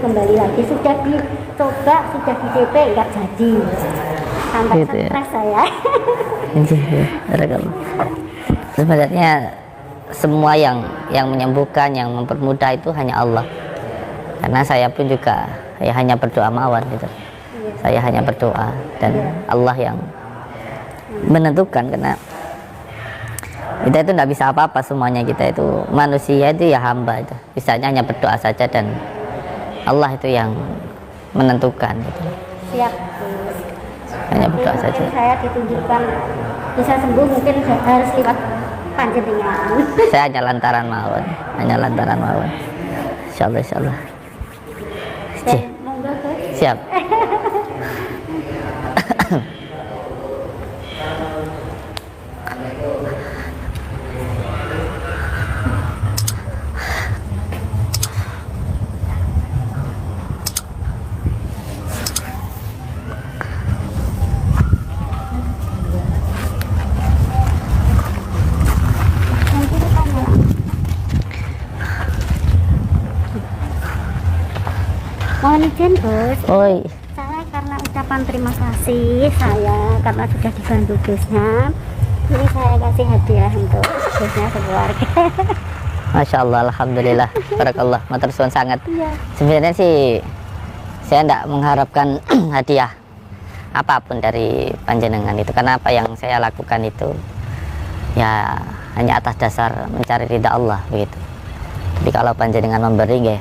Kembali lagi sudah dicoba, sudah di DP nggak jadi, tambah gitu ya. stres saya. Sebenarnya semua yang menyembuhkan, yang mempermudah itu hanya Allah. Karena saya pun juga ya hanya berdoa mawar gitu. Saya hanya berdoa dan Allah yang menentukan, karena kita itu tidak bisa apa-apa semuanya. Kita itu manusia, itu ya hamba itu, bisanya hanya berdoa saja dan Allah itu yang menentukan gitu. Siap. Hanya berdoa Mungkin saja. saya ditunjukkan bisa sembuh, mungkin harus lewat panjenengan. Saya hanya lantaran mawon, insyaallah. Dan monggo Gus. Siap. Mohon izin Gus, Oi, saya karena ucapan terima kasih saya karena sudah dibantu Gusnya, ini saya kasih hadiah untuk Gusnya sekeluarga. Masya Allah, alhamdulillah, barakallah, matur suwun sangat. Iya. Sebenarnya sih saya tidak mengharapkan hadiah apapun dari panjenengan itu, karena apa yang saya lakukan itu ya hanya atas dasar mencari ridha Allah begitu. Jadi kalau panjenengan memberi, ya,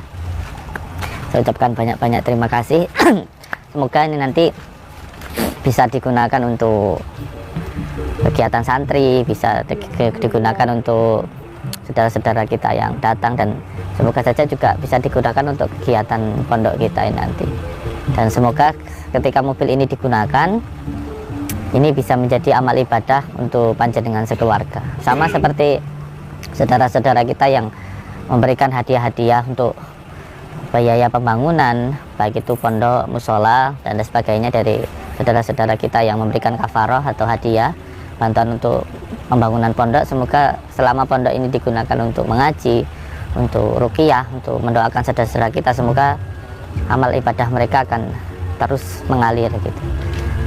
saya ucapkan banyak-banyak terima kasih. Semoga ini nanti bisa digunakan untuk kegiatan santri, bisa digunakan untuk saudara-saudara kita yang datang, dan semoga saja juga bisa digunakan untuk kegiatan pondok kita ini nanti. Dan semoga ketika mobil ini digunakan, ini bisa menjadi amal ibadah untuk panjenengan sekeluarga. Sama seperti saudara-saudara kita yang memberikan hadiah-hadiah untuk biaya pembangunan, baik itu pondok, musola, dan sebagainya, dari saudara-saudara kita yang memberikan kafaroh atau hadiah bantuan untuk pembangunan pondok. Semoga selama pondok ini digunakan untuk mengaji, untuk ruqyah, untuk mendoakan saudara-saudara kita, semoga amal ibadah mereka akan terus mengalir gitu.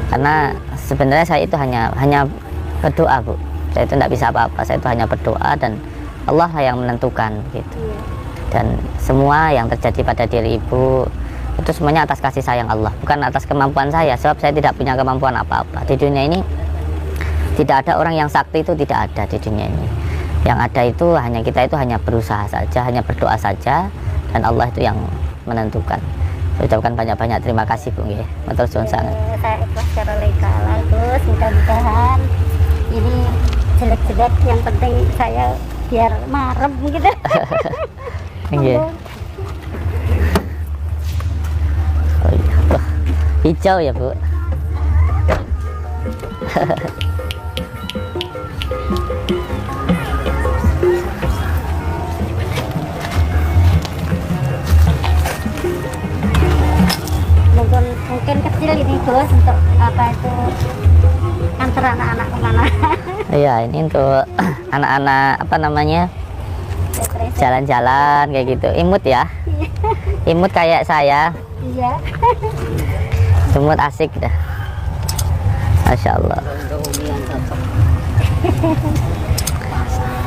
Karena sebenarnya saya itu hanya berdoa, Bu. Saya itu tidak bisa apa-apa, saya itu hanya berdoa dan Allah lah yang menentukan gitu. Dan semua yang terjadi pada diri ibu itu semuanya atas kasih sayang Allah, bukan atas kemampuan saya, sebab saya tidak punya kemampuan apa-apa di dunia ini. Tidak ada orang yang sakti, itu tidak ada di dunia ini. Yang ada itu hanya kita, itu hanya berusaha saja, hanya berdoa saja, dan Allah itu yang menentukan. Saya ucapkan banyak-banyak terima kasih, Bu. Matur suwun sangat. Saya ikhlas secara legal Gus, mudah-mudahan ini jelek-jelek, yang penting saya biar marem gitu. Nggih. Oh, iya. Wah, hijau ya, Bu. mungkin kecil ini Gus, untuk apa itu, antar anak-anak kemana. Iya, ini untuk anak-anak apa namanya, jalan-jalan kayak gitu, imut ya, imut kayak saya, Iya. imut asik dah, Masya Allah.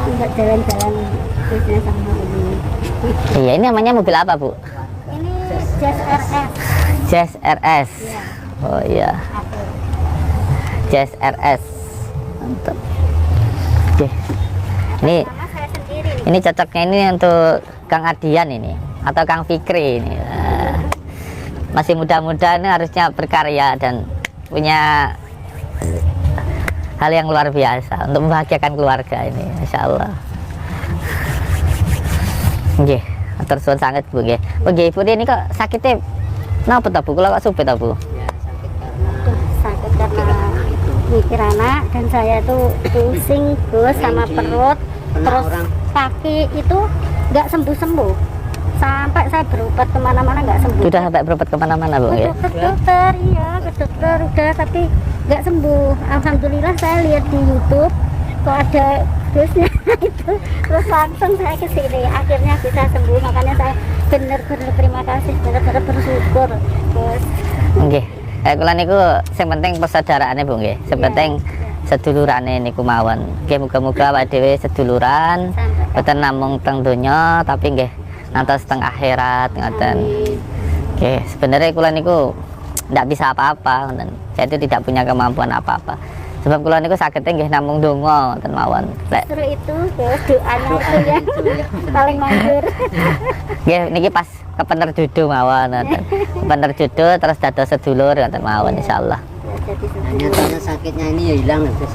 Untuk jalan-jalan Gusnya sama ini. Iya, ini namanya mobil apa, Bu? Ini Jazz RS. Jazz RS. Iya. Oh iya, Jazz RS, mantap. Oke, ini Sama saya sendiri nih. ini cocoknya ini untuk Kang Adian ini atau Kang Fikri ini. Nah, masih muda-muda, ini harusnya berkarya dan punya hal yang luar biasa untuk membahagiakan keluarga ini, Masya Allah. Oke, atur suwun sangat, Bu. Oke, Ibu ini kok sakitnya napa ta, Bu? Kula kok supet ta, Bu? Sakit karena mikir anak, dan saya tuh pusing Gus sama perut, terus kaki itu nggak sembuh-sembuh, sampai saya berobat kemana-mana nggak sembuh. Sudah sampai berobat kemana-mana, Bu? Ke dokter, iya ke dokter udah, tapi nggak sembuh. Alhamdulillah saya lihat di YouTube kok ada kardusnya itu, terus langsung saya ke sini, akhirnya bisa sembuh. Makanya saya benar-benar terima kasih, benar-benar bersyukur. Terus Nggih. Kula niku sing penting persaudaraane Bu nggih. Sing penting sedulurane niku mawon. Nggih muga-muga awake dhewe seduluran boten namung teng donya tapi nggih ngantos teng akhirat ngoten. Nggih, sebenarnya kula niku ndak bisa apa-apa ngoten. Saya itu tidak punya kemampuan apa-apa. Sebab kula niku saged nggih namung donga ngoten mawon. justru itu terus doanya itu yang paling manjur. Nggih niki pas kepener judo mawon ngoten. Kepener judo terus dados sedulur ngoten mawon insyaallah. Jadi Nyatanya sakitnya ini ya hilang, Gus.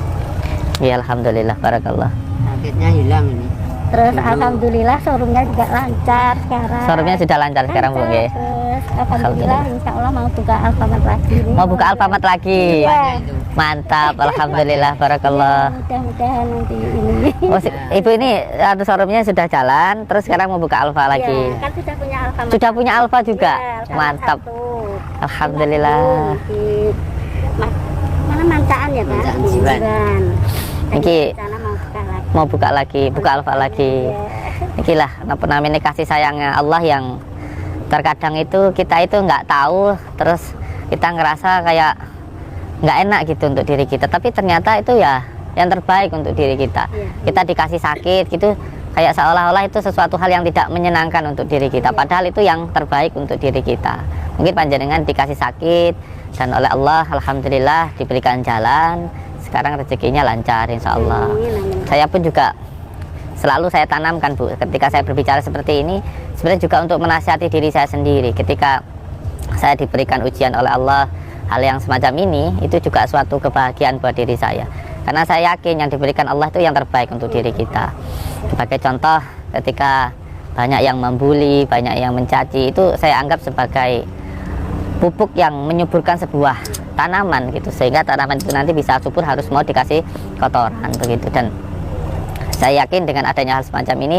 Ya alhamdulillah barakallah. Sakitnya hilang ini. terus alhamdulillah showroomnya juga lancar sekarang. Showroomnya sudah lancar sekarang Bu nggih. Terus alhamdulillah insya Allah mau buka Alfamart lagi. Mau buka Alfamart lagi. Iya. Mantap, alhamdulillah barakallah. Mudah-mudahan nanti ini. Oh, Ibu ini showroomnya sudah jalan, terus sekarang mau buka Alfa lagi. Ya, kan sudah punya Alfamart. Sudah punya Alfa juga. Iya, Alfamart Mantap. 1. Alhamdulillah. Di mana Mancaan ya Pak? Mancaan, Di Jiban. Jiban. Niki Sana mau buka lagi. mau buka lagi, buka Alfa lagi. Iya. Niki lah, apa namanya kasih sayangnya Allah yang terkadang itu kita itu nggak tahu, terus kita ngerasa kayak nggak enak gitu untuk diri kita. Tapi ternyata itu ya yang terbaik untuk diri kita. Kita dikasih sakit gitu, kayak seolah-olah itu sesuatu hal yang tidak menyenangkan untuk diri kita. Padahal itu yang terbaik untuk diri kita. Mungkin panjenengan dikasih sakit dan oleh Allah alhamdulillah diberikan jalan. Sekarang rezekinya lancar insya Allah. Amin, amin. Saya pun juga selalu saya tanamkan Bu, ketika saya berbicara seperti ini sebenarnya juga untuk menasihati diri saya sendiri. Ketika saya diberikan ujian oleh Allah hal yang semacam ini, itu juga suatu kebahagiaan buat diri saya, karena saya yakin yang diberikan Allah itu yang terbaik untuk diri kita. Sebagai contoh, ketika banyak yang membuli, banyak yang mencaci, itu saya anggap sebagai pupuk yang menyuburkan sebuah tanaman gitu, sehingga tanaman itu nanti bisa subur, harus mau dikasih kotoran begitu. Dan saya yakin dengan adanya hal semacam ini,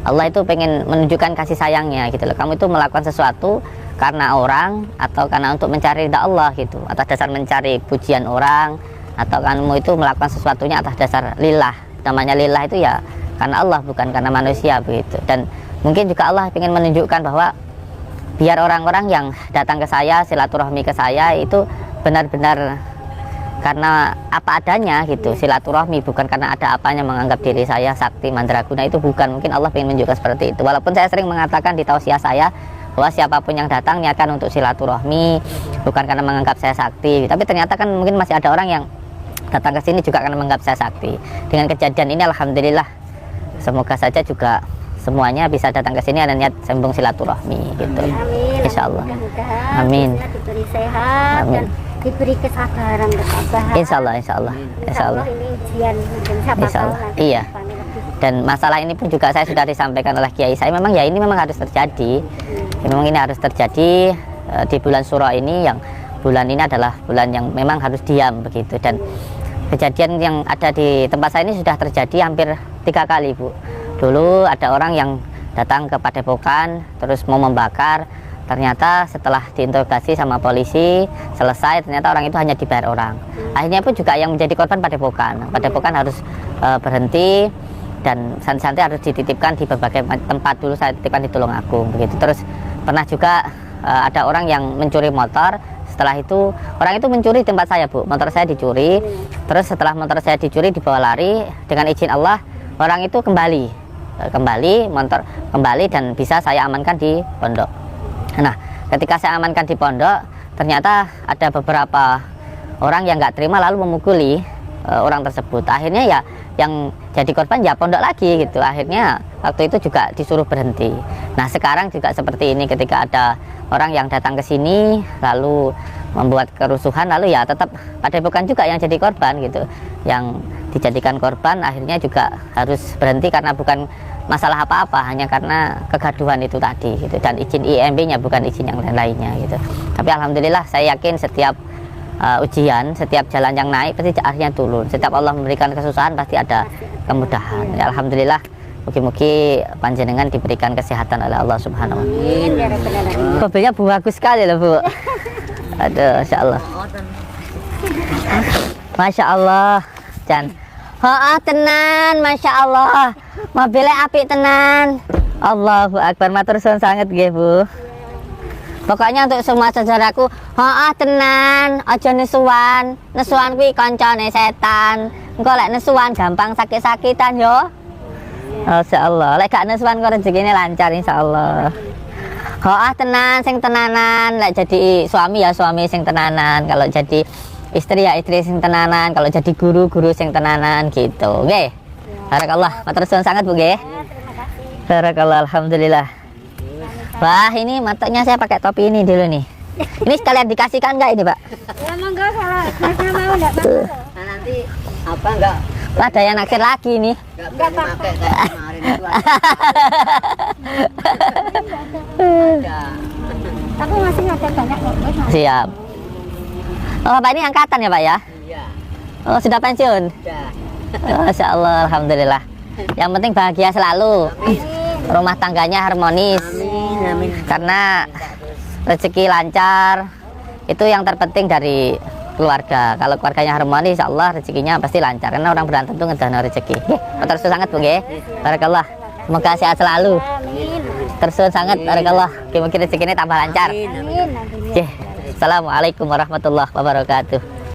Allah itu pengen menunjukkan kasih sayangnya gitu loh. Kamu itu melakukan sesuatu karena orang atau karena untuk mencari ridha Allah gitu, atas dasar mencari pujian orang, atau kamu itu melakukan sesuatunya atas dasar lillah. Namanya lillah itu ya karena Allah, bukan karena manusia begitu. Dan mungkin juga Allah pengen menunjukkan bahwa biar orang-orang yang datang ke saya, silaturahmi ke saya itu benar-benar karena apa adanya gitu, silaturahmi, bukan karena ada apanya menganggap diri saya sakti mandraguna, itu bukan. Mungkin Allah ingin menunjukkan seperti itu. Walaupun saya sering mengatakan di tausiah saya bahwa siapapun yang datang niatkan untuk silaturahmi, bukan karena menganggap saya sakti. Tapi ternyata kan mungkin masih ada orang yang datang ke sini juga karena menganggap saya sakti. Dengan kejadian ini alhamdulillah, semoga saja juga semuanya bisa datang ke sini ada niat sambung silaturahmi gitu. Amin. Insya Allah. Mudah-mudahan Amin. kita diberi sehat Amin. dan diberi kesabaran bersabar. Insya Allah, insya Allah, insya Allah. ini ujian dan siapa Insya tahu Allah. nanti Iya. depannya lebih. Dan masalah ini pun juga saya sudah disampaikan oleh Kiai saya, memang ya ini memang harus terjadi. Ya, memang ini harus terjadi di bulan Syura ini, yang bulan ini adalah bulan yang memang harus diam begitu. Dan kejadian yang ada di tempat saya ini sudah terjadi hampir 3 kali Bu. Dulu ada orang yang datang ke Padepokan terus mau membakar, ternyata setelah diinterogasi sama polisi selesai, ternyata orang itu hanya dibayar orang. Akhirnya pun juga yang menjadi korban Padepokan. Padepokan harus berhenti dan santai-santai harus dititipkan di berbagai tempat. Dulu saya titipkan di Tulungagung begitu. Terus pernah juga ada orang yang mencuri motor. Setelah itu orang itu mencuri di tempat saya Bu, motor saya dicuri. Terus setelah motor saya dicuri dibawa lari, dengan izin Allah orang itu kembali motor kembali dan bisa saya amankan di pondok. Nah, ketika saya amankan di pondok, ternyata ada beberapa orang yang nggak terima lalu memukuli orang tersebut. Akhirnya ya yang jadi korban ya pondok lagi gitu. Akhirnya waktu itu juga disuruh berhenti. Nah, sekarang juga seperti ini, ketika ada orang yang datang ke sini lalu membuat kerusuhan, lalu ya tetap Padepokan juga yang jadi korban gitu. Yang dijadikan korban akhirnya juga harus berhenti karena bukan masalah apa-apa, hanya karena kegaduhan itu tadi gitu, dan izin IMB-nya bukan izin yang lain-lainnya gitu. Tapi alhamdulillah saya yakin setiap ujian, setiap jalan yang naik pasti akhirnya turun. Setiap Allah memberikan kesusahan pasti ada kemudahan. Ya, alhamdulillah, mugi-mugi panjenengan diberikan kesehatan oleh Allah Subhanahu wa taala. Amin ya rabbal alamin. Mobilnya bagus sekali loh Bu. Aduh, Masya Allah. Masya Allah. Dan Heeh, tenan, masya Allah. Mobilnya apik tenan. Allahu Akbar, matur suwun sangat nggih, Bu. Pokoknya untuk semua saudaraku, heeh tenan, aja nesuan. Nesuan kuwi kancane setan. Engko lek nesuan gampang sakit-sakitan yo. Insyaallah, lek gak nesuan kok rezekine lancar insyaallah. Heeh tenan, sing tenanan. Lek jadi suami ya suami sing tenanan. Kalau jadi istri ya istri sing tenanan. Kalau jadi guru sing tenanan gitu. Nggih. Barakallah, matur suwun sangat Bu nggih. Barakallah, alhamdulillah. Wah, ini matanya saya pakai topi ini dulu nih. Ini sekalian dikasihkan enggak ini, Pak? Ya monggo kalau Masnya mau enggak apa-apa. Nah, nanti apa enggak Wah, ada yang naksir lagi nih. enggak berani pakai kayak kemarin itu ada. Tapi masih ada banyak kok, Mas. Siap. Oh, Bapak ini angkatan ya, Pak ya? Iya, Oh, sudah pensiun. udah. Masya Allah, alhamdulillah. Yang penting bahagia selalu. Rumah tangganya harmonis. Amin, amin. Karena rezeki lancar itu yang terpenting dari keluarga. Kalau keluarganya harmonis, insya Allah rezekinya pasti lancar. Karena orang berantem itu ngedono rezeki. Terus sangat Bu nggih. Barakallah. Semoga sehat selalu. Amin. Terus sangat barakallah. Mungkin rezekinya tambah lancar. Amin, amin. Amin. Oke. Assalamualaikum warahmatullahi wabarakatuh.